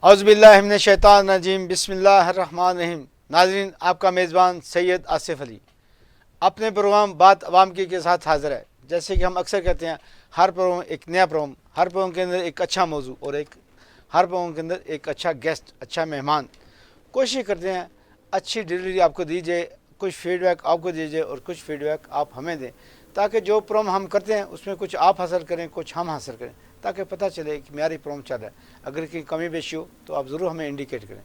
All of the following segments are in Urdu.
اعوذ باللہ من الشیطان الرجیم، بسم اللہ الرحمن الرحیم۔ ناظرین، آپ کا میزبان سید آصف علی اپنے پروگرام بات عوام کی کے ساتھ حاضر ہے۔ جیسے کہ ہم اکثر کہتے ہیں، ہر پروگرام ایک نیا پروگرام، ہر پروگرام کے اندر ایک اچھا موضوع اور ہر پروگرام کے اندر ایک اچھا گیسٹ، اچھا مہمان۔ کوشش کرتے ہیں اچھی ڈلیوری آپ کو دی جائے، کچھ فیڈ بیک آپ کو دی جائے اور کچھ فیڈ بیک آپ ہمیں دیں، تاکہ جو پروگرام ہم کرتے ہیں اس میں کچھ آپ حاصل کریں، کچھ ہم حاصل کریں، تاکہ پتہ چلے کہ معیاری پروگرام چل رہا ہے۔ اگر کوئی کمی بیشی ہو تو آپ ضرور ہمیں انڈیکیٹ کریں۔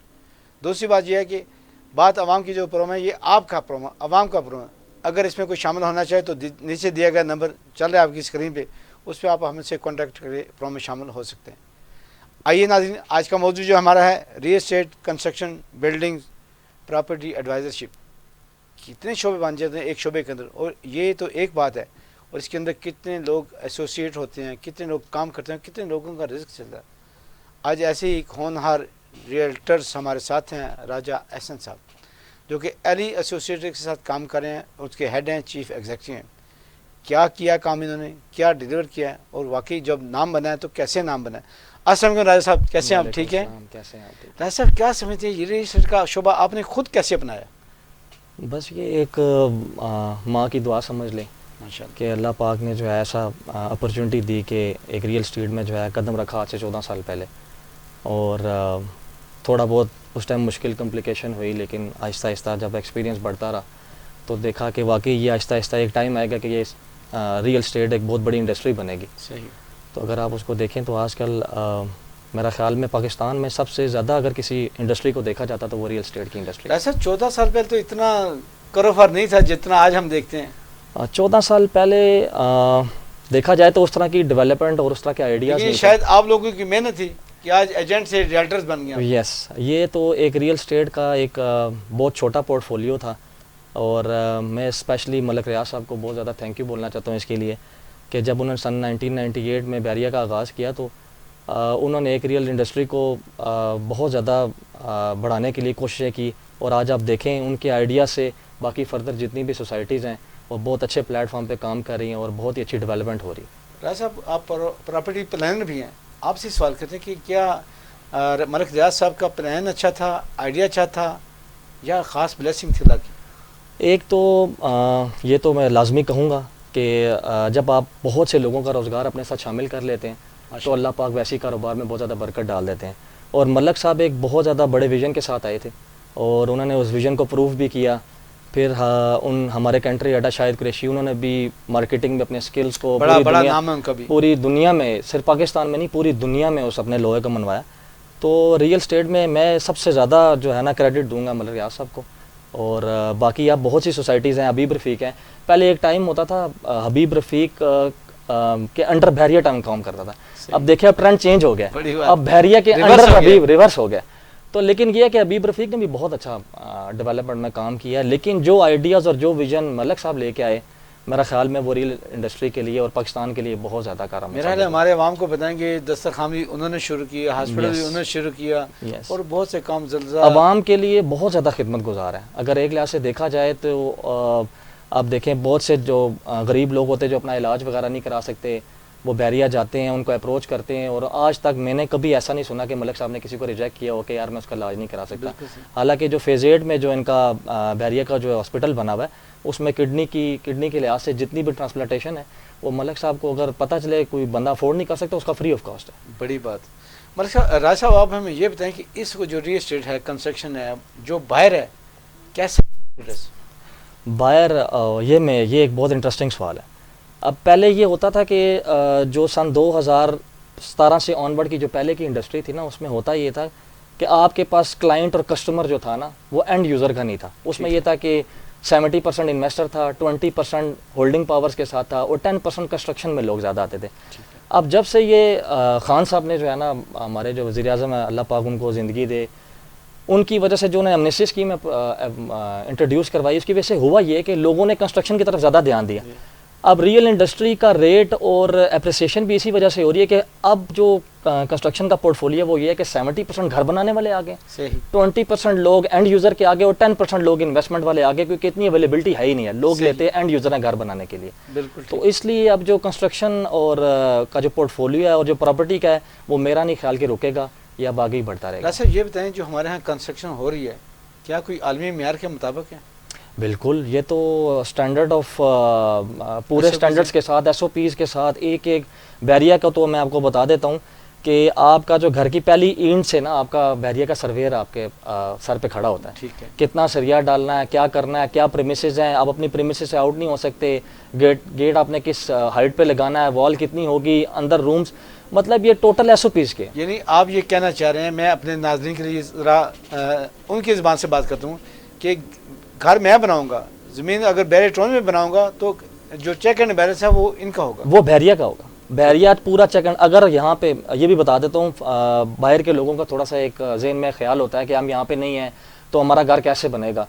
دوسری بات یہ ہے کہ بات عوام کی جو پروگرام ہے، یہ آپ کا پروگرام، عوام کا پروگرام۔ اگر اس میں کوئی شامل ہونا چاہے تو نیچے دیا گیا نمبر چل رہا ہے آپ کی اسکرین پہ، اس پہ آپ ہم سے کانٹیکٹ کریں، پروگرام میں شامل ہو سکتے ہیں۔ آئیے ناظرین، آج کا موضوع جو ہمارا ہے، real estate, construction, building, property advisorship. کتنے شعبے بن جاتے ہیں ایک شعبے کے اندر، اور یہ تو ایک بات ہے، اور اس کے اندر کتنے لوگ ایسوسیٹ ہوتے ہیں، کتنے لوگ کام کرتے ہیں، کتنے لوگوں کا رزق چلتا ہے۔ آج ایسے ہی ہونہار ریئلٹرز ہمارے ساتھ ہیں، راجہ احسن صاحب، جو کہ ایلی ایسوسیٹ کے ساتھ کام کر رہے ہیں، اس کے ہیڈ ہیں، چیف ایگزیکٹو ہیں۔ کیا کیا کام انہوں نے، کیا ڈیلیور کیا ہے، اور واقعی جب نام بنا ہے تو کیسے نام بنا ہے۔ السلام علیکم راجہ صاحب، کیسے ہیں آپ؟ ٹھیک ہیں؟ راجہ صاحب، کیا سمجھتے ہیں یہ ریئل اسٹیٹ کا شعبہ آپ نے خود کیسے اپنایا؟ بس یہ ایک ماں کی دعا سمجھ لیں کہ اللہ پاک نے جو ہے ایسا اپرچونٹی دی کہ ایک ریئل اسٹیٹ میں جو ہے قدم رکھا آج سے 14 سال پہلے، اور تھوڑا بہت اس ٹائم مشکل کمپلیکیشن ہوئی، لیکن آہستہ آہستہ جب ایکسپیرینس بڑھتا رہا تو دیکھا کہ واقعی یہ آہستہ آہستہ ایک ٹائم آئے گا کہ یہ ریئل اسٹیٹ ایک بہت بڑی انڈسٹری بنے گی۔ صحیح۔ تو اگر آپ اس کو دیکھیں تو آج کل میرا خیال میں پاکستان میں سب سے زیادہ اگر کسی انڈسٹری کو دیکھا جاتا تو وہ ریئل اسٹیٹ کی انڈسٹری۔ ایسا 14 سال پہلے تو اتنا کاروبار نہیں تھا جتنا آج ہم دیکھتے ہیں۔ 14 سال پہلے دیکھا جائے تو اس طرح کی ڈیولپمنٹ اور اس طرح کے آئیڈیاز یہ شاید آپ لوگوں کی محنت تھی کہ آج ایجنٹ سے ریئلٹرز بن گیا۔ یس، یہ تو ایک ریئل اسٹیٹ کا ایک بہت چھوٹا پورٹ فولیو تھا، اور میں اسپیشلی ملک ریاض صاحب کو بہت زیادہ تھینک یو بولنا چاہتا ہوں اس کے لیے کہ جب انہوں نے سن 1998 میں بحریہ کا آغاز کیا تو انہوں نے ایک ریئل انڈسٹری کو بہت زیادہ بڑھانے کے لیے کوششیں کی، اور آج آپ دیکھیں ان کے آئیڈیا سے باقی فردر جتنی بھی سوسائٹیز ہیں وہ بہت اچھے پلیٹ فارم پہ کام کر رہی ہیں اور بہت ہی اچھی ڈیولپمنٹ ہو رہی ہے۔ راجہ صاحب، آپ پراپرٹی پلانر بھی ہیں، آپ سے سوال کرتے ہیں کہ کیا ملک ریاض صاحب کا پلان اچھا تھا، آئیڈیا اچھا تھا، یا خاص بلیسنگ تھی اللہ کی؟ ایک تو یہ تو میں لازمی کہوں گا کہ جب آپ بہت سے لوگوں کا روزگار اپنے ساتھ شامل کر لیتے ہیں تو اللہ پاک ویسی کاروبار میں بہت زیادہ برکت ڈال دیتے ہیں، اور ملک صاحب ایک بہت زیادہ بڑے ویژن کے ساتھ آئے تھے اور انہوں نے اس ویژن کو پروف بھی کیا۔ پھر ہمارے کنٹری اڈا شاہد قریشی، انہوں نے بھی مارکیٹنگ میں اپنے سکلز کو بڑا نام ہے ان کا بھی، پوری دنیا میں، صرف پاکستان میں نہیں پوری دنیا میں اس اپنے لوہے کو منوایا۔ تو ریئل اسٹیٹ میں سب سے زیادہ جو ہے نا کریڈٹ دوں گا ملک ریاض صاحب کو، اور باقی اب بہت سی سوسائٹیز ہیں، حبیب رفیق ہیں۔ پہلے ایک ٹائم ہوتا تھا حبیب رفیق کے انڈر بحریہ ٹاؤن کام کرتا تھا، اب دیکھیں اب ٹرینڈ چینج ہو گیا، اب بحریہ کے انڈر حبیب ریورس ہو گیا۔ تو لیکن یہ ہے کہ حبیب رفیق نے بھی بہت اچھا ڈیولپمنٹ میں کام کیا ہے، لیکن جو آئیڈیاز اور جو ویژن ملک صاحب لے کے آئے میرا خیال میں وہ ریل انڈسٹری کے لیے اور پاکستان کے لیے بہت زیادہ کارآمد۔ میرا خیال ہے ہمارے عوام کو بتائیں گے، دسترخوان بھی انہوں نے شروع کیا، ہاسپٹل بھی انہوں نے شروع کیا، اور بہت سے کام زلزلہ عوام کے لیے بہت زیادہ خدمت گزار ہے۔ اگر ایک لحاظ سے دیکھا جائے تو آپ دیکھیں بہت سے جو غریب لوگ ہوتے ہیں جو اپنا علاج وغیرہ نہیں کرا سکتے، وہ بحریہ جاتے ہیں، ان کو اپروچ کرتے ہیں، اور آج تک میں نے کبھی ایسا نہیں سنا کہ ملک صاحب نے کسی کو ریجیکٹ کیا ہو کہ یار میں اس کا علاج نہیں کرا سکتا۔ حالانکہ جو فیز 8 میں جو ان کا بحریہ کا جو ہاسپٹل بنا ہوا ہے اس میں کڈنی کے لحاظ سے جتنی بھی ٹرانسپلانٹیشن ہے وہ ملک صاحب کو اگر پتہ چلے کوئی بندہ افورڈ نہیں کر سکتا اس کا فری آف کاسٹ ہے۔ بڑی بات۔ ملک صاحب، راج صاحب آپ ہمیں یہ بتائیں کہ اس کو جو ریئل اسٹیٹ ہے، کنسٹرکشن ہے، جو بائر ہے، کیسے بائر، یہ ایک بہت انٹرسٹنگ سوال ہے۔ اب پہلے یہ ہوتا تھا کہ جو سن 2017 سے آن ورڈ کی جو پہلے کی انڈسٹری تھی نا، اس میں ہوتا یہ تھا کہ آپ کے پاس کلائنٹ اور کسٹمر جو تھا نا وہ اینڈ یوزر کا نہیں تھا، اس میں یہ تھا کہ 70% انویسٹر تھا، 20% ہولڈنگ پاورز کے ساتھ تھا، اور 10% کنسٹرکشن میں لوگ زیادہ آتے تھے۔ اب جب سے یہ خان صاحب نے جو ہے نا ہمارے جو وزیر اعظم ہیں اللہ پاک ان کو زندگی دے، ان کی وجہ سے جو انہیں ایمنیسٹی اسکیم انٹروڈیوس کروائی، اس کی وجہ سے ہوا یہ کہ لوگوں نے کنسٹرکشن کی طرف زیادہ دھیان دیا۔ اب ریئل انڈسٹری کا ریٹ اور اپریسیشن بھی اسی وجہ سے ہو رہی ہے کہ اب جو کنسٹرکشن کا پورٹ فولیو وہ یہ ہے کہ 70% گھر بنانے والے آگے، 20% لوگ اینڈ یوزر کے آگے، اور 10% لوگ انویسٹمنٹ والے آگے، کیونکہ اتنی اویلیبلٹی ہے ہی نہیں ہے، لوگ لیتے ہیں اینڈ یوزر ہیں گھر بنانے کے لیے۔ بالکل۔ تو اس لیے اب جو کنسٹرکشن اور کا جو پورٹ فولیو ہے اور جو پراپرٹی کا ہے وہ میرا نہیں خیال کہ رکے گا، یہ اب آگے ہی بڑھتا رہے گا. صاحب یہ بتائیں جو ہمارے یہاں کنسٹرکشن ہو رہی ہے کیا کوئی عالمی معیار کے مطابق ہے؟ بالکل, یہ تو اسٹینڈرڈ آف پورے اسٹینڈرڈس کے ساتھ, ایس او پیز کے ساتھ, ایک بیریا کا تو میں آپ کو بتا دیتا ہوں کہ آپ کا جو گھر کی پہلی اینٹ سے نا آپ کا بیریا کا سرویئر آپ کے سر پہ کھڑا ہوتا ہے. ٹھیک ہے. کتنا سریا ڈالنا ہے, کیا کرنا ہے, کیا پریمیسز ہیں, آپ اپنی پریمیسز سے آؤٹ نہیں ہو سکتے, گیٹ آپ نے کس ہائٹ پہ لگانا ہے, وال کتنی ہوگی, اندر رومز, مطلب یہ ٹوٹل ایس او پیز کے. یعنی آپ یہ کہنا چاہ رہے ہیں, میں اپنے ناظرین کے لیے ذرا ان کی زبان سے بات کرتا ہوں کہ گھر میں بناؤں گا, زمین اگر بیریٹون میں بناؤں گا تو جو چیک اینڈ بیلنس ہے وہ ان کا ہوگا, وہ بیریا کا ہوگا. بیریا پورا چیک اینڈ, اگر یہاں پہ یہ بھی بتا دیتا ہوں, باہر کے لوگوں کا تھوڑا سا ایک ذہن میں خیال ہوتا ہے کہ ہم یہاں پہ نہیں ہیں تو ہمارا گھر کیسے بنے گا.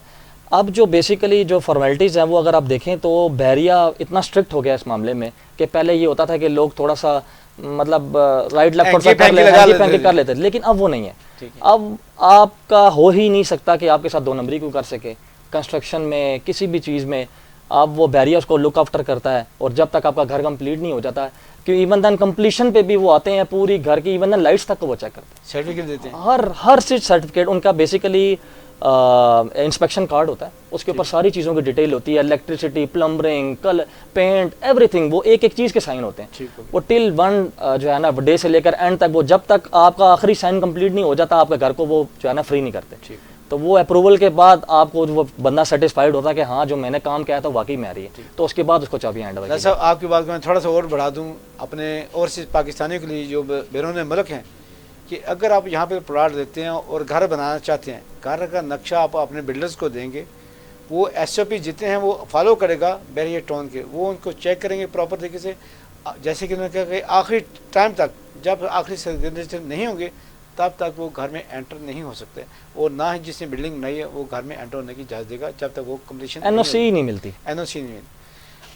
اب جو بیسیکلی جو فارمیلٹیز ہیں وہ اگر آپ دیکھیں تو بیریا اتنا اسٹرکٹ ہو گیا اس معاملے میں کہ پہلے یہ ہوتا تھا کہ لوگ تھوڑا سا مطلب رائٹ لیفٹ کر لیتے تھے, لیکن اب وہ نہیں ہے. اب آپ کا ہو ہی نہیں سکتا کہ آپ کے ساتھ 2 نمبری کو کر سکے کنسٹرکشن میں, کسی بھی چیز میں. اب وہ بیریا اس کو لک آفٹر کرتا ہے, اور جب تک آپ کا گھر کمپلیٹ نہیں ہو جاتا ہے, کہ ایون دین کمپلیشن پہ بھی وہ آتے ہیں پوری گھر کی, ایون دین لائٹس تک کو وہ چیک کرتے ہیں, سرٹیفکیٹ دیتے ہیں, ہر چیز سرٹیفکیٹ ان کا بیسیکلی انسپیکشن کارڈ ہوتا ہے, اس کے اوپر ساری چیزوں کی ڈیٹیل ہوتی ہے, electricity, plumbing, colour, paint, everything, وہ ایک چیز کے سائن ہوتے ہیں. وہ ٹل 1 جو ہے نا ڈے سے لے کر اینڈ تک, وہ جب تک آپ کا آخری سائن کمپلیٹ نہیں ہو جاتا آپ کے گھر کو وہ جو ہے نا فری نہیں کرتے. تو وہ اپروول کے بعد آپ کو وہ بندہ سیٹسفائیڈ ہوتا ہے کہ ہاں جو میں نے کام کیا تھا واقعی میں آ رہی ہے, تو اس کے بعد اس کو چابی ہینڈ اوور. صاحب آپ کی بات کو میں تھوڑا سا اور بڑھا دوں اپنے اوورسیز پاکستانیوں کے لیے جو بیرون ملک ہیں, کہ اگر آپ یہاں پہ پلاٹ دیتے ہیں اور گھر بنانا چاہتے ہیں, گھر کا نقشہ آپ اپنے بلڈرز کو دیں گے, وہ ایس او پی جتنے ہیں وہ فالو کرے گا بیریا ٹون کے, وہ ان کو چیک کریں گے پراپر طریقے سے, جیسے کہ انہوں نے کہا کہ آخری ٹائم تک جب آخری سگنیچر نہیں ہوں گے تب تک وہ گھر میں انٹر نہیں ہو سکتے, اور نہ ہی جس نے بلڈنگ بنائی ہے وہ گھر میں انٹر ہونے کی اجازت دے گا جب تک وہ کمپلیشن این او سی نہیں ملتی. این او سی نہیں ملتی.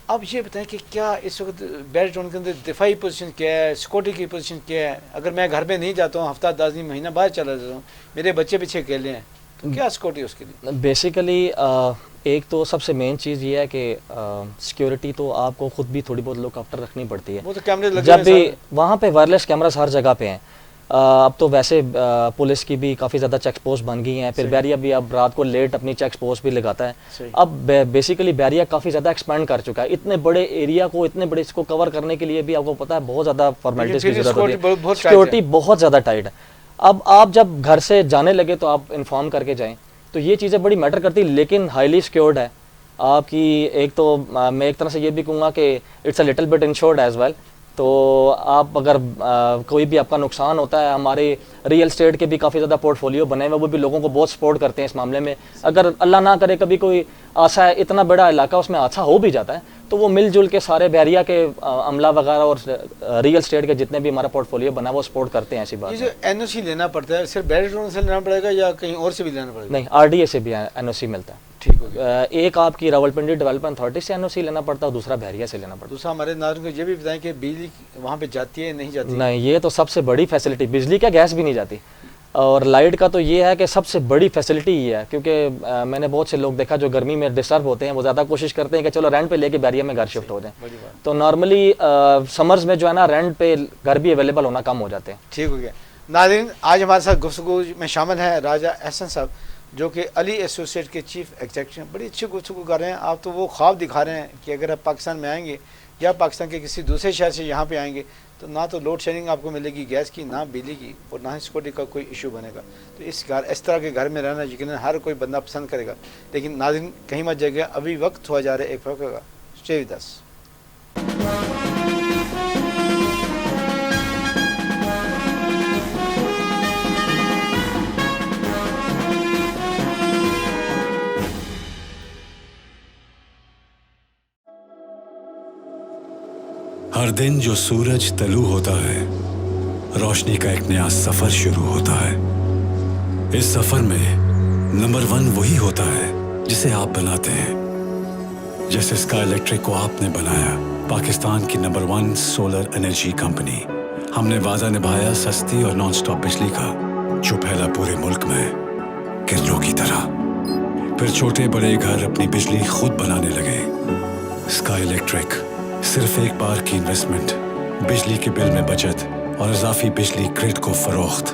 اب یہ بتائیں کہ کیا اس وقت بیریٹون کے اندر دفاعی پوزیشن کیا ہے, سیکورٹی کی پوزیشن کیا ہے؟ اگر میں گھر پہ نہیں جاتا ہوں, ہفتہ 10 دن مہینہ بعد چلا جاتا ہوں, میرے بچے پیچھے اکیلے ہیں, تو کیا سیکورٹی اس کے لیے؟ بیسیکلی ایک تو سب سے مین چیز یہ ہے کہ سیکیورٹی تو آپ کو خود بھی تھوڑی بہت لک آفٹر رکھنی پڑتی ہے. وہ تو کیمرے لگے جب بھی وہاں پہ وائرلیس کیمراز ہر جگہ پہ ہیں. اب تو ویسے پولیس کی بھی کافی زیادہ چیک پوسٹ بن گئی ہیں, پھر بیریا بھی اب رات کو لیٹ اپنی چیک پوسٹ بھی لگاتا ہے. اب بیسیکلی بیریا کافی زیادہ ایکسپینڈ کر چکا ہے, اتنے بڑے ایریا کو, اتنے بڑے اس کو کور کرنے کے لیے بھی آپ کو پتا ہے بہت زیادہ فارمیلٹیز کی ضرورت ہوتی ہے, سیکورٹی بہت زیادہ ٹائٹ ہے. اب آپ جب گھر سے جانے لگے تو آپ انفارم کر کے جائیں, تو یہ چیزیں بڑی میٹر کرتی, لیکن ہائیلی سیکیورڈ ہے آپ کی. ایک تو میں ایک طرح سے یہ بھی کہوں گا کہ it's a little bit insured as well. تو آپ اگر کوئی بھی آپ کا نقصان ہوتا ہے, ہمارے ریئل اسٹیٹ کے بھی کافی زیادہ پورٹ فولیو بنے ہوئے, وہ بھی لوگوں کو بہت سپورٹ کرتے ہیں اس معاملے میں. اگر اللہ نہ کرے کبھی کوئی ایسا ہے اتنا بڑا علاقہ اس میں حادثہ ہو بھی جاتا ہے, تو وہ مل جل کے سارے بیریا کے عملہ وغیرہ اور ریئل اسٹیٹ کے جتنے بھی ہمارا پورٹ فولیو بنا وہ سپورٹ کرتے ہیں. ایسی بات یہ جو این او سی لینا پڑتا ہے صرف بیریٹون سے لینا پڑے گا یا کہیں اور سے بھی لینا پڑے گا؟ نہیں, آر ڈی اے سے بھی این او سی ملتا ہے. ٹھیک ہو گیا. ایک آپ کی راولپنڈی ڈیولپمنٹ اتھارٹی سے این او سی لینا پڑتا ہے, اور دوسرا بیریا سے لینا پڑتا ہے. دوسرا ہمارے ناظرین کو یہ بھی بتائیں کہ بجلی وہاں پہ جاتی ہے نہیں جاتی؟ نہیں, یہ تو سب سے بڑی فیسلٹی, بجلی کا گیس بھی نہیں جاتی. اور لائٹ کا تو یہ ہے کہ سب سے بڑی فیسلٹی یہ ہے, کیونکہ میں نے بہت سے لوگ دیکھا جو گرمی میں ڈسٹرب ہوتے ہیں, وہ زیادہ کوشش کرتے ہیں کہ چلو رینٹ پہ لے کے بیریا میں گھر شفٹ ہو جائیں. تو نارملی سمرز میں جو ہے نا رینٹ پہ گھر بھی اویلیبل ہونا کم ہو جاتے ہیں. ٹھیک ہو گیا. ناظرین, آج ہمارے ساتھ گفتگو میں شامل ہیں راجہ احسن صاحب, جو کہ علی ایسوسیٹ کے چیف ایگزیکٹو. بڑی اچھی گفتگو کر رہے ہیں. آپ تو وہ خواب دکھا رہے ہیں کہ اگر آپ پاکستان میں آئیں گے یا پاکستان کے کسی دوسرے شہر سے یہاں پہ آئیں گے تو نہ تو لوڈ شیڈنگ آپ کو ملے گی گیس کی, نہ بجلی کی, اور نہ ہی سیکورٹی کا کوئی ایشو بنے گا. تو اس طرح کے گھر میں رہنا یقیناً ہر کوئی بندہ پسند کرے گا. لیکن ناظرین کہیں مت جائے گا, ابھی وقت ہوا جا رہا ہے ایک وقت کا. اسٹے ود اس. ہر دن جو سورج طلوع ہوتا ہے, روشنی کا ایک نیا سفر شروع ہوتا ہے. اس سفر میں نمبر 1 وہی ہوتا ہے جسے آپ بناتے ہیں. جیسے اسکائی الیکٹرک کو آپ نے بنایا, پاکستان کی نمبر 1 سولر انرجی کمپنی. ہم نے وعدہ نبھایا سستی اور نان سٹاپ بجلی کا, جو پھیلا پورے ملک میں کرلوں کی طرح. پھر چھوٹے بڑے گھر اپنی بجلی خود بنانے لگے. اسکائی الیکٹرک, صرف ایک بار کی انویسٹمنٹ, بجلی کے بل میں بچت اور اضافی بجلی گرڈ کو فروخت.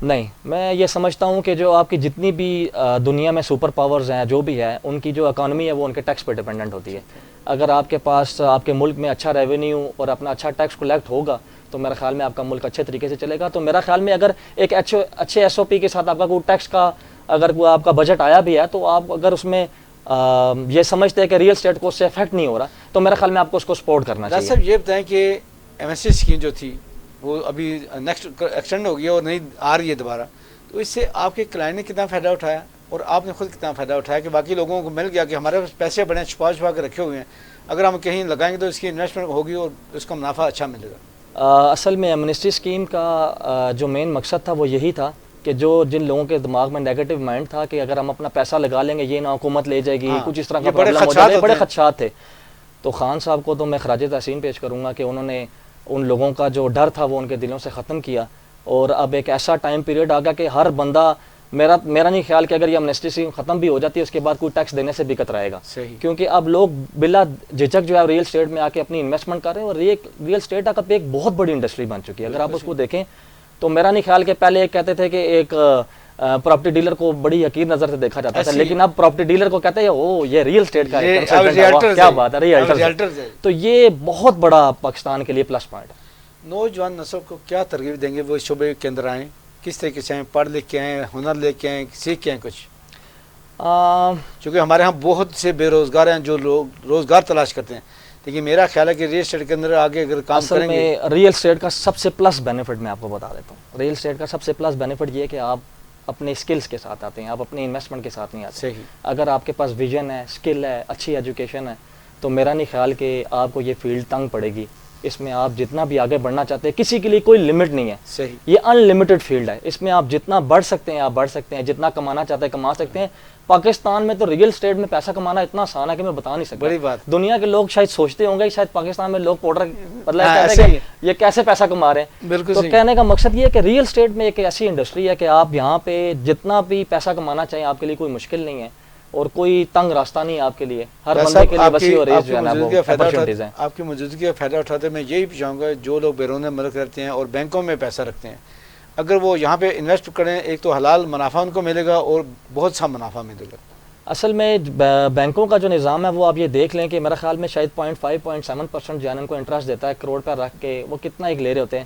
نہیں، میں یہ سمجھتا ہوں کہ جو آپ کی جتنی بھی دنیا میں سپر پاورز ہیں جو بھی ہے، ان کی جو اکانومی ہے وہ ان کے ٹیکس پہ ڈیپینڈنٹ ہوتی ہے. اگر آپ کے پاس آپ کے ملک میں اچھا ریونیو اور اپنا اچھا ٹیکس کلیکٹ ہوگا تو میرا خیال میں آپ کا ملک اچھے طریقے سے چلے گا. تو میرا خیال میں اگر ایک اچھے ایس او پی کے ساتھ آپ کا کوئی ٹیکس کا اگر کوئی آپ کا بجٹ آیا بھی ہے تو آپ اگر اس میں یہ سمجھتے ہیں کہ ریئل اسٹیٹ کو اس سے افیکٹ نہیں ہو رہا تو میرا خیال میں آپ کو اس کو سپورٹ کرنا ڈاکٹر چاہیے. صاحب یہ بتائیں کہ ایم ایس سی اسکیم جو تھی وہ ابھی نیکسٹ ایکسٹینڈ ہو گیا اور نہیں آ رہی ہے دوبارہ, تو اس سے آپ کے کلائنٹ نے کتنا فائدہ اٹھایا اور آپ نے خود کتنا فائدہ اٹھایا کہ باقی لوگوں کو مل گیا کہ ہمارے پاس پیسے بڑے چھپا کے رکھے ہوئے ہیں, اگر ہم کہیں لگائیں گے تو اس کی انویسٹمنٹ ہوگی اور اس کا منافع اچھا ملے گا. اصل میں ایمنسٹی اسکیم کا جو مین مقصد تھا وہ یہی تھا کہ جو جن لوگوں کے دماغ میں نیگیٹو مائنڈ تھا کہ اگر ہم اپنا پیسہ لگا لیں گے یہ نہ حکومت لے جائے گی, کچھ اس طرح کا پرابلم ہو جائے گا, بڑے خدشات تھے. تو خان صاحب کو تو میں خراج تحسین پیش کروں گا کہ انہوں نے ان لوگوں کا جو ڈر تھا وہ ان کے دلوں سے ختم کیا, اور اب ایک ایسا ٹائم پیریڈ آ گیا کہ ہر بندہ, میرا نہیں خیال کہ اگر یہ امنسٹی اسکیم ختم بھی ہو جاتی ہے اس کے بعد کوئی ٹیکس دینے سے بھی کترائے گا, کیونکہ اب لوگ بلا جھجک جو ہے ریئل اسٹیٹ میں آ کے اپنی انویسٹمنٹ کر رہے ہیں, اور ریئل اسٹیٹ اب ایک بہت بڑی انڈسٹری بن چکی ہے. اگر آپ اس کو دیکھیں تو میرا نہیں خیال کہ پہلے کہتے تھے کہ ایک پراپرٹی ڈیلر کو بڑی حقیر نظر سے دیکھا جاتا تھا, لیکن اب پراپرٹی ڈیلر کو کہتے ہیں او یہ ریئل اسٹیٹ کا کیا بات ہے, ریئلٹر. تو یہ بہت بڑا پاکستان کے لیے پلس پوائنٹ ہے. نوجوان نسل کو کیا ترغیب دیں گے وہ شعبے کے اندر آئیں, کس طریقے سے آئیں, پڑھ لکھ کے آئیں, ہنر لے کے آئیں, سیکھ کے آئیں کچھ؟ چونکہ ہمارے ہاں بہت سے بے روزگار ہیں جو لوگ روزگار تلاش کرتے ہیں, لیکن میرا خیال ہے کہ ریئل اسٹیٹ کے اندر آگے اگر کام کریں گے. ریئل اسٹیٹ کا سب سے پلس بینیفٹ میں آپ کو بتا دیتا ہوں. ریئل اسٹیٹ کا سب سے پلس بینیفٹ یہ ہے کہ آپ اپنے اسکلس کے ساتھ آتے ہیں, آپ اپنے انویسٹمنٹ کے ساتھ نہیں آتے. صحیح. اگر آپ کے پاس ویژن ہے, اسکل ہے, اچھی ایجوکیشن ہے, تو میرا نہیں خیال کہ آپ کو یہ فیلڈ تنگ پڑے گی. اس میں آپ جتنا بھی آگے بڑھنا چاہتے ہیں, کسی کے لیے کوئی لمٹ نہیں ہے. صحیح. یہ ان لمیٹڈ فیلڈ ہے, اس میں آپ جتنا بڑھ سکتے ہیں آپ بڑھ سکتے ہیں, جتنا کمانا چاہتے ہیں کما سکتے ہیں. پاکستان میں تو ریئل اسٹیٹ میں پیسہ کمانا اتنا آسان ہے کہ میں بتا نہیں سکتا. بڑی بات. دنیا کے لوگ شاید سوچتے ہوں گے شاید پاکستان میں لوگ پاؤڈر کہتے ہیں کہ یہ کیسے پیسہ کما رہے ہیں. بالکل. تو کہنے کا مقصد یہ ہے کہ ریئل اسٹیٹ میں ایک ایسی انڈسٹری ہے کہ آپ یہاں پہ جتنا بھی پیسہ کمانا چاہیں آپ کے لیے کوئی مشکل نہیں ہے, اور کوئی تنگ راستہ نہیں ہے آپ کے لیے. ہر بندے کے لیے وسیع اور ریز جو ہے نا وہ اپرچونٹیز ہیں. آپ کی موجودگی کا فائدہ اٹھاتے میں یہی چاہوں گا جو لوگ بیرون ملک رہتے ہیں اور بینکوں میں پیسہ رکھتے ہیں, اگر وہ یہاں پہ انویسٹ کریں ایک تو حلال منافع ان کو ملے گا اور بہت سا منافع ملے گا. اصل میں بینکوں کا جو نظام ہے وہ آپ یہ دیکھ لیں کہ میرا خیال میں شاید 0.5-0.7% جو ہے ان کو انٹرسٹ دیتا ہے کروڑ پر رکھ کے, وہ کتنا ایک لے رہے ہوتے ہیں,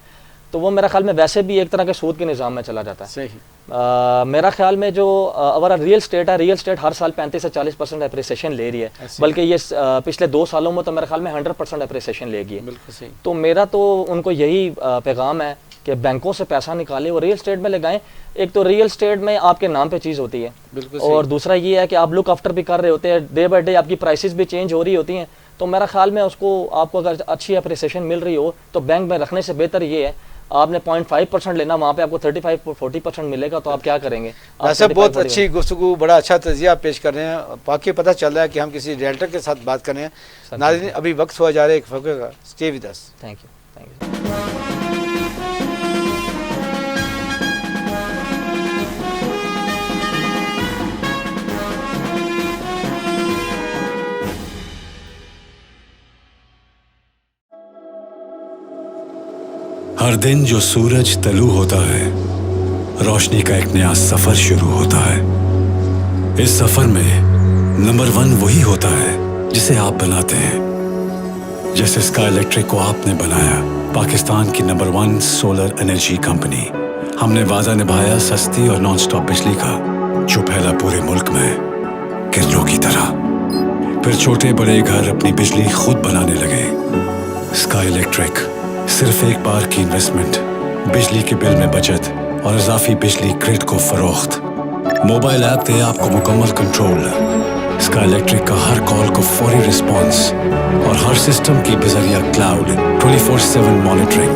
تو وہ میرا خیال میں ویسے بھی ایک طرح کے سود کے نظام میں چلا جاتا ہے. صحیح. میرا خیال میں جو ہمارا ریئل اسٹیٹ ہے, ریئل اسٹیٹ ہر سال 35 سے 40% اپریسیشن لے رہی ہے, بلکہ یہ پچھلے 2 سالوں میں تو میرے خیال میں 100% اپریسیشن لے گی ہے. بالکل صحیح. تو میرا تو ان کو یہی پیغام ہے کہ بینکوں سے پیسہ نکالیں اور ریئل اسٹیٹ میں لگائیں. ایک تو ریئل اسٹیٹ میں آپ کے نام پہ چیز ہوتی ہے, اور دوسرا یہ ہے کہ آپ لک آفٹر بھی کر رہے ہوتے ہیں, ڈے بائی ڈے آپ کی پرائسز بھی چینج ہو رہی ہوتی ہیں. تو میرا خیال میں اس کو آپ کو اگر اچھی اپریسیشن مل رہی ہو تو بینک میں رکھنے سے بہتر یہ ہے آپ نے 0.5% لینا, وہاں پہ آپ کو 35-40% ملے گا, تو آپ کیا کریں گے. بہت اچھی گفتگو, بڑا اچھا تجزیہ پیش کر رہے ہیں. باقی پتہ چل رہا ہے کہ ہم کسی ریئلٹر کے ساتھ بات کر رہے ہیں. ناظرین ابھی وقت ہوا جا رہا ہے ایک فقرے کا, stay with us. Thank you. ہر دن جو سورج طلوع ہوتا ہے روشنی کا ایک نیا سفر شروع ہوتا ہے. اس سفر میں نمبر 1 وہی ہوتا ہے جسے آپ بناتے ہیں. جیسے اسکائی الیکٹرک کو آپ نے بنایا, پاکستان کی نمبر 1 سولر انرجی کمپنی. ہم نے وعدہ نبھایا سستی اور نان سٹاپ بجلی کا, جو پھیلا پورے ملک میں کرنوں کی طرح. پھر چھوٹے بڑے گھر اپنی بجلی خود بنانے لگے. اسکائی الیکٹرک صرف ایک بار کی انویسٹمنٹ, بجلی کے بل میں بچت اور اضافی بجلی گرڈ کو فروخت. موبائل ایپ دے آپ کو مکمل کنٹرول. اسکائی الیکٹرک کا ہر کال کو فوری رسپانس اور ہر سسٹم کی بذریعہ کلاؤڈ 24/7 مانیٹرنگ.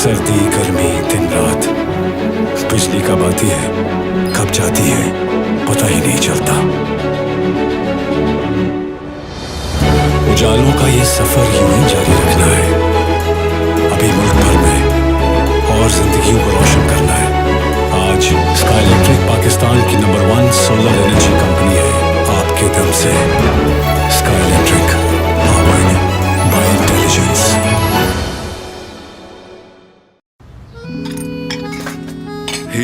سردی گرمی دن رات بجلی کب آتی ہے کب جاتی ہے پتہ ہی نہیں چلتا. اجالوں کا یہ سفر یوں ہی جاری رکھنا ہے. ابھی ملک بھر میں اور زندگیوں کو روشن کرنا ہے. آج اسکائی الیکٹرک پاکستان کی نمبر 1 سولر انرجی کمپنی ہے. آپ کے دم سے اسکائی الیکٹرک.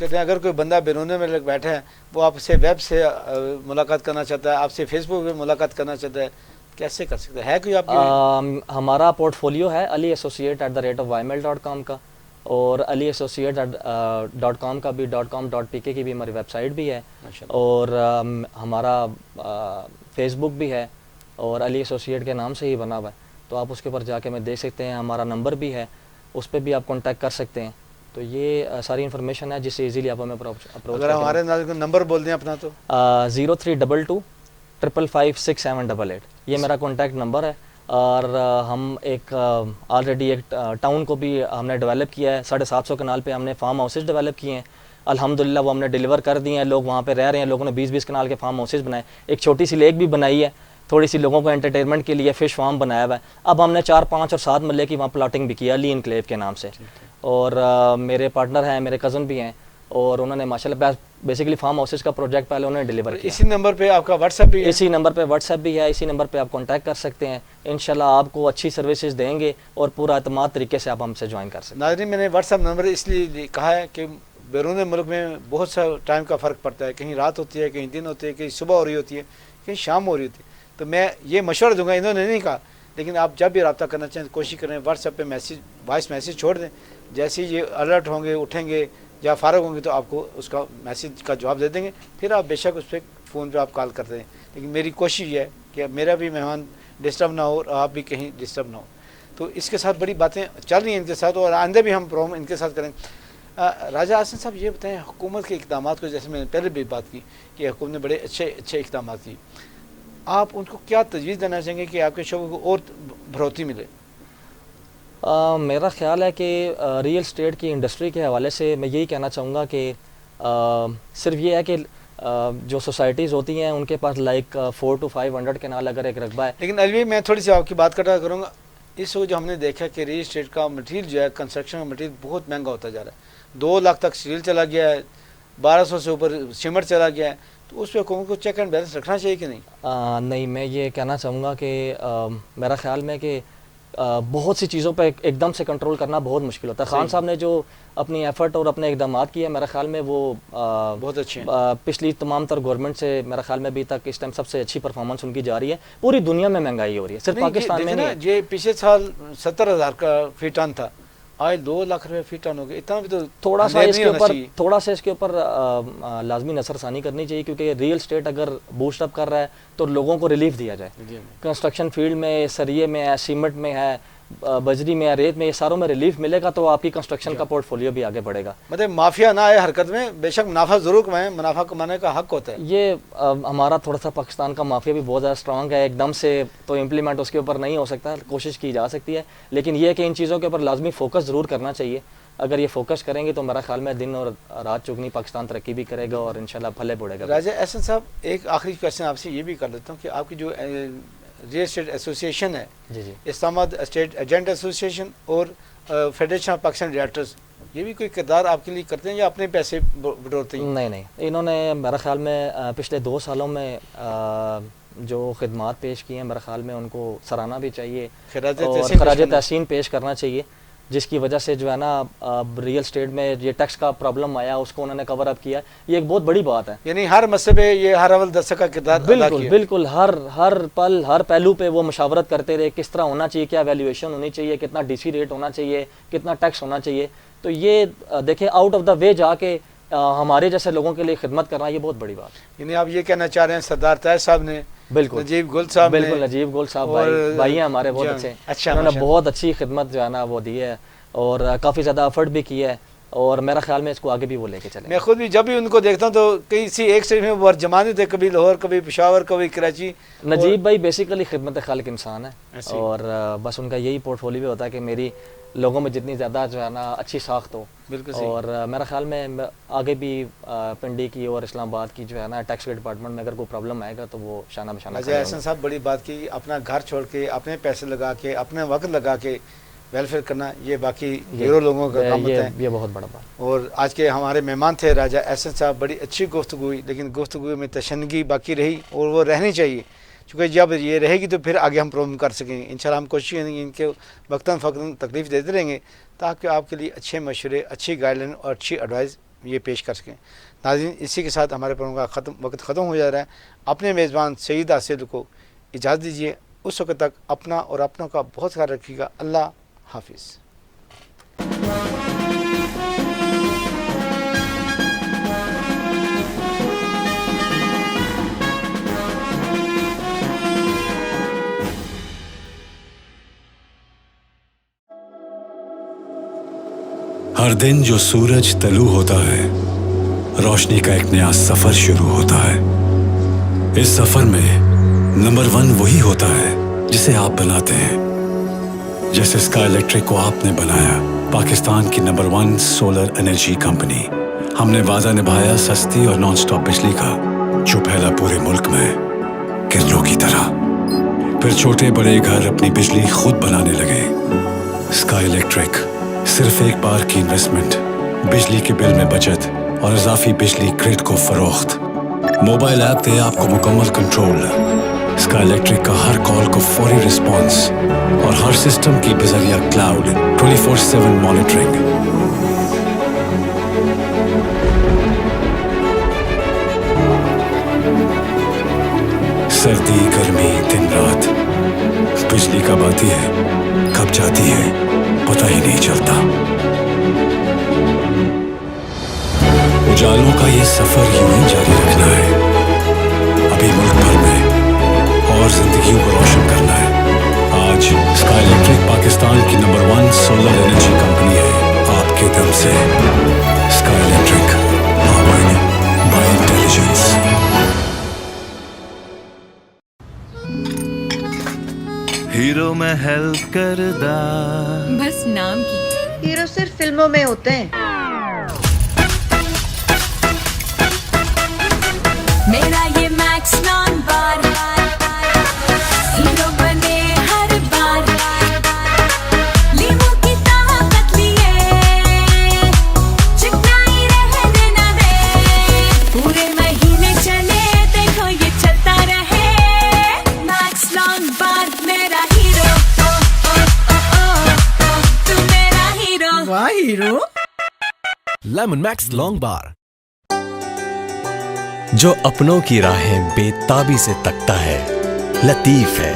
کہتے ہیں اگر کوئی بندہ بیرون ملک بیٹھا ہے وہ آپ سے ویب سے ملاقات کرنا چاہتا ہے, آپ سے فیس بک پہ ملاقات کرنا چاہتا ہے, کیسے کر سکتا ہے کوئی آپ کی؟ ہمارا پورٹ فولیو ہے ali@ymail.com کا, اور ali@.com کا بھی .com.pk کی بھی ہماری ویب سائٹ بھی ہے, اور ہمارا فیس بک بھی ہے اور علی ایسوسیٹ کے نام سے ہی بنا ہوا ہے, تو آپ اس کے اوپر جا کے ہمیں دیکھ سکتے ہیں. ہمارا نمبر بھی ہے, اس پہ بھی آپ کانٹیکٹ کر سکتے ہیں. تو یہ ساری انفارمیشن ہے جس سے ایزیلی آپ ہمیں اپروچ. اگر ہمارے ناظرین نمبر بول دیں اپنا تو 0322 555 6788 یہ میرا کانٹیکٹ نمبر ہے. اور ہم ایک آلریڈی ایک ٹاؤن کو بھی ہم نے ڈیولپ کیا ہے. 750 کنال پہ ہم نے فارم ہاؤسز ڈیولپ کیے ہیں الحمدللہ, وہ ہم نے ڈیلیور کر دیے ہیں. لوگ وہاں پہ رہ رہے ہیں, لوگوں نے 20-20 کنال کے فارم ہاؤسز بنائے. ایک چھوٹی سی لیک بھی بنائی ہے تھوڑی سی لوگوں کو انٹرٹینمنٹ کے لیے, فش فارم بنایا ہوا ہے. اب ہم نے 4, 5 اور 7 ملے کی وہاں پلاٹنگ بھی کیا علی انکلیو کے نام سے. اور میرے پارٹنر ہیں, میرے کزن بھی ہیں, اور انہوں نے ماشاءاللہ بیسیکلی فارم ہاؤسز کا پروجیکٹ پہلے انہوں نے ڈیلیور کیا. اسی نمبر پہ آپ کا واٹس ایپ بھی ہے؟ اسی نمبر پہ واٹس ایپ بھی ہے, اسی نمبر پہ آپ کانٹیکٹ کر سکتے ہیں. انشاءاللہ آپ کو اچھی سروسز دیں گے اور پورا اعتماد طریقے سے آپ ہم سے جوائن کر سکتے ہیں. ناظرین میں نے واٹس ایپ نمبر اس لیے کہا ہے کہ بیرون ملک میں بہت سا ٹائم کا فرق پڑتا ہے, کہیں رات ہوتی ہے, کہیں دن ہوتی ہے, کہیں صبح ہو رہی ہوتی ہے, کہیں شام ہو رہی ہوتی ہے. تو میں یہ مشورہ دوں گا, انہوں نے نہیں کہا, لیکن آپ جب بھی رابطہ کرنا چاہیں کوشش کریں واٹس ایپ پہ وائس میسیج چھوڑ دیں. جیسے ہی یہ الرٹ ہوں گے, اٹھیں گے یا فارغ ہوں گے تو آپ کو اس کا میسیج کا جواب دے دیں گے. پھر آپ بے شک اس پہ فون پہ آپ کال کرتے ہیں, لیکن میری کوشش یہ ہے کہ میرا بھی مہمان ڈسٹرب نہ ہو اور آپ بھی کہیں ڈسٹرب نہ ہو. تو اس کے ساتھ بڑی باتیں چل رہی ہیں ان کے ساتھ, اور آئندہ بھی ہم پروگرام ان کے ساتھ کریں. راجہ حسن صاحب یہ بتائیں, حکومت کے اقدامات کو, جیسے میں نے پہلے بھی بات کی کہ حکومت نے بڑے اچھے اقدامات کی, آپ ان کو کیا تجویز دینا چاہیں گے کہ آپ کے شعبے کو اور بڑھوتری ملے؟ میرا خیال ہے کہ ریئل اسٹیٹ کی انڈسٹری کے حوالے سے میں یہی کہنا چاہوں گا کہ صرف یہ ہے کہ جو سوسائٹیز ہوتی ہیں ان کے پاس لائک 4 to 500 کنال اگر ایک رقبہ ہے. لیکن الوی میں تھوڑی سی آپ کی بات کروں گا. اس وقت جو ہم نے دیکھا کہ ریئل اسٹیٹ کا مٹیریل جو ہے, کنسٹرکشن کا مٹیریل بہت مہنگا ہوتا جا رہا ہے. 2 لاکھ تک اسٹیل چلا گیا ہے, 1200 سے اوپر سیمنٹ چلا گیا ہے. تو اس پہ حکومت کو چیک اینڈ بیلنس رکھنا چاہیے کہ نہیں؟ نہیں, میں یہ کہنا چاہوں گا کہ میرا خیال میں کہ بہت سی چیزوں پہ ایک دم سے کنٹرول کرنا بہت مشکل ہوتا ہے. خان صاحب نے جو اپنی ایفرٹ اور اپنے اقدامات کیے, میرا خیال میں وہ بہت اچھے ہیں. پچھلی تمام تر گورنمنٹ سے میرا خیال میں ابھی تک اس ٹائم سب سے اچھی پرفارمنس ان کی جا رہی ہے. پوری دنیا میں مہنگائی ہو رہی ہے, صرف پاکستان میں نہیں. یہ پچھلے سال 70,000 کا فی ٹن تھا, آج 2 لاکھ روپے فی ٹن ہو گیا. اتنا بھی تو تھوڑا سا اس کے اوپر لازمی نظر ثانی کرنی چاہیے, کیونکہ ریئل اسٹیٹ اگر بوسٹ اپ کر رہا ہے تو لوگوں کو ریلیف دیا جائے. کنسٹرکشن فیلڈ میں, سریے میں ہے, سیمنٹ میں ہے, بجری میں, ریت میں, یہ ساروں میں ریلیف ملے گا تو آپ کی کنسٹرکشن کا پورٹ فولیو بھی آگے بڑھے گا. مطلب مافیا نہ آئے حرکت میں, بے شک منافع ضرور کمائیں, منافع کمانے کا حق ہوتا ہے. یہ ہمارا تھوڑا سا پاکستان کا مافیا بھی بہت زیادہ اسٹرانگ ہے, ایک دم سے تو امپلیمنٹ اس کے اوپر نہیں ہو سکتا, کوشش کی جا سکتی ہے, لیکن یہ کہ ان چیزوں کے اوپر لازمی فوکس ضرور کرنا چاہیے. اگر یہ فوکس کریں گے تو میرا خیال میں دن اور رات چگنی پاکستان ترقی بھی کرے گا اور انشاءاللہ پھلے بڑھے گا. راجہ احسن صاحب, ایک آخری کویشچن آپ سے یہ بھی کر لیتا ہوں کہ آپ کی جو ریئل اسٹیٹ ایسوسیشن ہے, جی اسلام آباد اسٹیٹ ایجنٹ ایسوسیشن اور فیڈریشن آف پاکستان ریئلٹرز, یہ بھی کوئی کردار آپ کے لیے کرتے ہیں یا اپنے پیسے بٹورتے ہیں؟ نہیں, انہوں نے میرا خیال میں پچھلے 2 سالوں میں جو خدمات پیش کی ہیں, میرا خیال میں ان کو سراہنا بھی چاہیے اور خراج تحسین پیش کرنا چاہیے, جس کی وجہ سے جو ہے نا ریئل اسٹیٹ میں یہ ٹیکس کا پرابلم آیا اس کو انہوں نے کور اپ کیا. یہ ایک بہت بڑی بات ہے, یعنی ہر مسئلے پہ یہ ہر اول دستہ کا کردار بالکل ہر پل ہر پہلو پہ وہ مشاورت کرتے رہے, کس طرح ہونا چاہیے, کیا ویلیویشن ہونی چاہیے, کتنا ڈی سی ریٹ ہونا چاہیے, کتنا ٹیکس ہونا چاہیے. تو یہ دیکھیں آؤٹ آف دا وے جا کے ہمارے جیسے لوگوں کے لیے خدمت کرنا یہ بہت بڑی بات ہے. یعنی آپ یہ کہنا چاہ رہے ہیں سردار طاہر صاحب نے, بالکل نجیب گل صاحب, بالکل نجیب گل صاحب بھائی ہیں ہمارے بہت اچھے, انہوں نے بہت اچھی خدمت جو ہے نا وہ دی ہے اور کافی زیادہ ایفرٹ بھی کیا ہے, اور میرا خیال میں اس کو آگے بھی وہ لے کے چلیں. میں خود بھی جب بھی ان کو دیکھتا ہوں تو کسی ایک اسٹیٹ میں وہ جماعتیں تھے, کبھی لاہور, کبھی پشاور, کبھی کراچی. نجیب بھائی بیسیکلی خدمت خالق انسان ہے, اور بس ان کا یہی پورٹ فولیو ہوتا ہے کہ میری لوگوں میں جتنی زیادہ جو ہے نا اچھی ساخت ہو. بالکل. اور میرا خیال میں آگے بھی پنڈی کی اور اسلام آباد کی جو ہے نا ٹیکس کے ڈپارٹمنٹ میں اگر کوئی پرابلم آئے گا تو وہ شانہ بشانہ. راجہ احسن صاحب بڑی بات کی, اپنا گھر چھوڑ کے, اپنے پیسے لگا کے, اپنے وقت لگا کے ویلفیئر کرنا, یہ باقی ہیرو لوگوں کا کام ہوتا ہے. یہ بہت بڑا بات. اور آج کے ہمارے مہمان تھے راجہ احسن صاحب. بڑی اچھی گفتگو ہوئی, لیکن گفتگو میں تشنگی باقی رہی اور وہ رہنی چاہیے, چونکہ جب یہ رہے گی تو پھر آگے ہم پروگرام کر سکیں گے. انشاءاللہ ہم کوشش کریں گے ان کے وقتاً فوقتاً تکلیف دیتے رہیں گے تاکہ آپ کے لیے اچھے مشورے, اچھی گائیڈ لائن اور اچھی ایڈوائز یہ پیش کر سکیں. ناظرین اسی کے ساتھ ہمارے پروگرام کا وقت ختم ہو جا رہا ہے. اپنے میزبان سید آصف کو اجازت دیجیے. اس وقت تک اپنا اور اپنوں کا بہت خیال رکھیے گا. اللہ حافظ. ہر دن جو سورج طلوع ہوتا ہے روشنی کا ایک نیا سفر شروع ہوتا ہے. اس سفر میں نمبر 1 وہی ہوتا ہے جسے آپ بناتے ہیں. جیسے اسکائی الیکٹرک کو آپ نے بنایا, پاکستان کی نمبر 1 سولر انرجی کمپنی. ہم نے وعدہ نبھایا سستی اور نان سٹاپ بجلی کا, جو پھیلا پورے ملک میں کرنوں کی طرح. پھر چھوٹے بڑے گھر اپنی بجلی خود بنانے لگے. اسکائی الیکٹرک صرف ایک بار کی انویسٹمنٹ, بجلی کے بل میں بچت اور اضافی بجلی گرڈ کو فروخت. موبائل ایپ دے آپ کو مکمل کنٹرول. اسکائی الیکٹرک کا ہر کال کو فوری رسپانس اور ہر سسٹم کی بذریعہ کلاؤڈ 24/7 مانیٹرنگ. سردی گرمی دن رات بجلی کب آتی ہے کب جاتی ہے پتہ ہی نہیں چلتا. اجالوں کا یہ سفر یوں ہی جاری رکھنا ہے. ابھی ملک بھر میں اور زندگیوں کو روشن کرنا ہے. آج اسکائی الیکٹرک پاکستان کی نمبر 1 سولر انرجی کمپنی ہے. آپ کے دم سے sky electric, powered by intelligence. Hero میں ہیلپ کردہ بس نام کی. ہیرو صرف فلموں میں ہوتے ہیں. میرا یہ میکس نان بار ہیرو بنے ہر بار. لیمو کی طاقت لیے چکنائی رہنے نہ دے. پورے مہینے چلے دیکھو یہ چلتا رہے. میکس نان بار میرا ہیرو, تو میرا ہیرو. واہ ہیرو. لیمن میکس لانگ بار, جو اپنوں کی راہیں بے تابی سے تکتا ہے, لطیف ہے.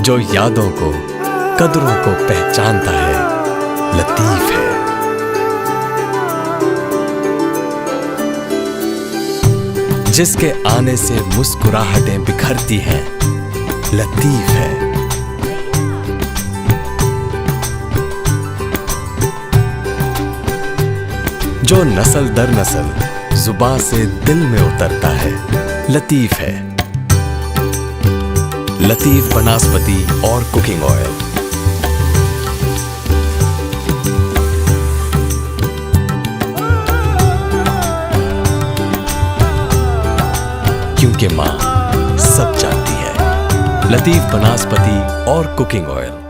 جو یادوں کو قدروں کو پہچانتا ہے, لطیف ہے. جس کے آنے سے مسکراہٹیں بکھرتی ہیں, لطیف ہے. جو نسل در نسل زباں سے دل میں اترتا ہے, لطیف ہے. لطیف بناسپتی اور کوکنگ آئل. کیونکہ ماں سب جانتی ہے. لطیف بناسپتی اور کوکنگ آئل.